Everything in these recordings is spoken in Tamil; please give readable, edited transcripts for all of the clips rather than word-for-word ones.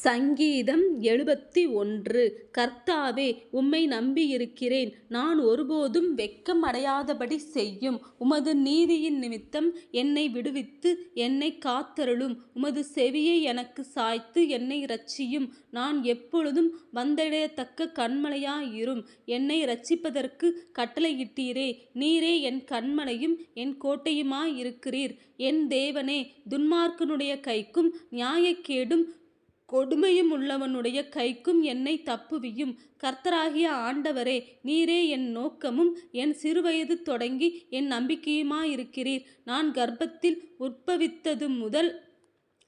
சங்கீதம் 71. கர்த்தாவே, உம்மை நம்பியிருக்கிறேன். நான் ஒருபோதும் வெட்கம் அடையாதபடி செய்யும். உமது நீதியின் நிமித்தம் என்னை விடுவித்து என்னைக் காத்தருளும். உமது செவியை எனக்கு சாய்த்து என்னை இரட்சியும். நான் எப்பொழுதும் வந்தடையத்தக்க கன்மலையாயிரும். என்னை இரட்சிப்பதற்கு கட்டளையிட்டீரே. நீரே என் கன்மலையும் என் கோட்டையுமாயிருக்கிறீர். என் தேவனே, துன்மார்க்கனுடைய கைக்கும் நியாயக்கேடும் கொடுமையுமுள்ளவனுடைய கைக்கும் என்னை தப்புவியும். கர்த்தராகிய ஆண்டவரே, நீரே என் நோக்கமும் என் சிறுவயது தொடங்கி என் நம்பிக்கையுமாயிருக்கிறீர். நான் கர்ப்பத்தில் உற்பவித்தது முதல்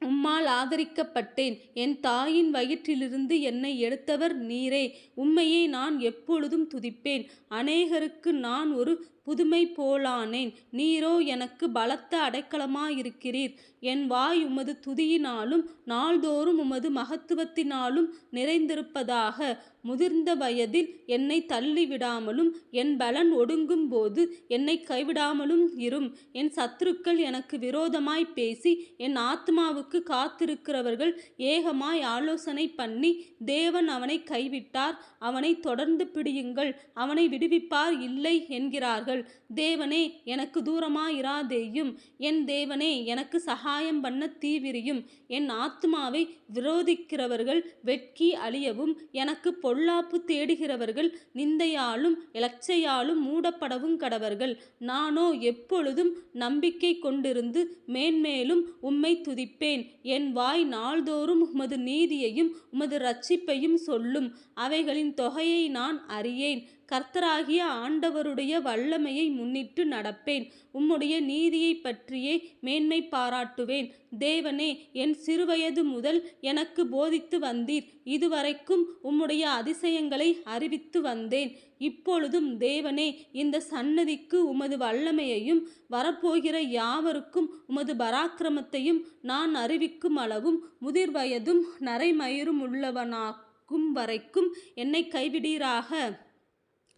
உம்மால் ஆதரிக்கப்பட்டேன். என் தாயின் வயிற்றிலிருந்து என்னை எடுத்தவர் நீரே. உம்மையே நான் எப்பொழுதும் துதிப்பேன். அநேகருக்கு நான் ஒரு புதுமை போலானேன். நீரோ எனக்கு பலத்த அடைக்கலமாயிருக்கிறீர். என் வாய் உமது துதியினாலும் நாள்தோறும் உமது மகத்துவத்தினாலும் நிறைந்திருப்பதாக. முதிர்ந்த வயதில் என்னை தள்ளிவிடாமலும் என் பலன் ஒடுங்கும் போது என்னை கைவிடாமலும் இரும். என் சத்துருக்கள் எனக்கு விரோதமாய் பேசி என் ஆத்மாவுக்கு காத்திருக்கிறவர்கள் ஏகமாய் ஆலோசனை பண்ணி, தேவன் அவனை கைவிட்டார், அவனை தொடர்ந்து பிடியுங்கள், அவனை விடுவிப்பார் இல்லை என்கிறார்கள். தேவனே, எனக்கு தூரமாயிராதேயும். என் தேவனே, எனக்கு சகாயம் பண்ண தீவிரியும். என் ஆத்மாவை விரோதிக்கிறவர்கள் வெட்கி அழியவும், எனக்கு பொல்லாப்பு தேடுகிறவர்கள் நிந்தையாலும் இலச்சையாலும் மூடப்படவும் கடவர்கள். நானோ எப்பொழுதும் நம்பிக்கை கொண்டிருந்து மேன்மேலும் உம்மை துதிப்பேன். என் வாய் நாள்தோறும் உமது நீதியையும் உமது இரட்சிப்பையும் சொல்லும். அவைகளின் தொகையை நான் அறியேன். கர்த்தராகிய ஆண்டவருடைய வல்லமையை முன்னிட்டு நடப்பேன். உம்முடைய நீதியை பற்றியே மேன்மை பாராட்டுவேன். தேவனே, என் சிறுவயது முதல் எனக்கு போதித்து வந்தீர். இதுவரைக்கும் உம்முடைய அதிசயங்களை அறிவித்து வந்தேன். இப்பொழுதும் தேவனே, இந்த சன்னதிக்கு உமது வல்லமையையும் வரப்போகிற யாவருக்கும் உமது பராக்கிரமத்தையும் நான் அறிவிக்கும் அளவும் முதிர் வயதும் நரைமயிரும் உள்ளவனாக்கும் வரைக்கும் என்னை கைவிடீராக.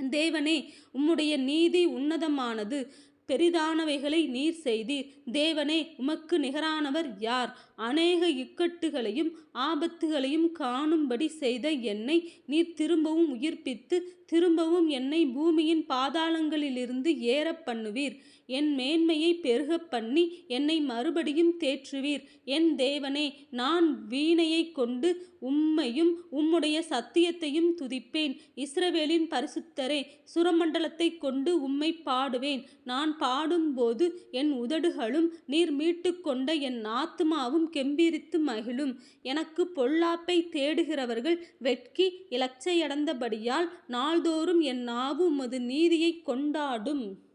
தேவனே, உம்முடைய நீதி உன்னதமானது. பெரிதானவைகளை நீர் செய்தீர். தேவனே, உமக்கு நிகரானவர் யார்? அநேக இக்கட்டுகளையும் ஆபத்துகளையும் காணும்படி செய்த என்னை நீர் திரும்பவும் உயிர்ப்பித்து திரும்பவும் என்னை பூமியின் பாதாளங்களிலிருந்து ஏற பண்ணுவீர். என் மேன்மையை பெருக பண்ணி என்னை மறுபடியும் தேற்றுவீர். என் தேவனே, நான் வீணையை கொண்டு உம்மையும் உம்முடைய சத்தியத்தையும் துதிப்பேன். இஸ்ரவேலின் பரிசுத்தரே, சுரமண்டலத்தை கொண்டு உம்மை பாடுவேன். நான் பாடும்போது என் உதடுகளும் நீர் மீட்டு கொண்ட என் ஆத்துமாவும் கெம்பீரித்து மகிழும். எனக்கு பொல்லாப்பை தேடுகிறவர்கள் வெட்கி இலச்சையடைந்தபடியால் நாள்தோறும் என் நாவு உமது நீதியை கொண்டாடும்.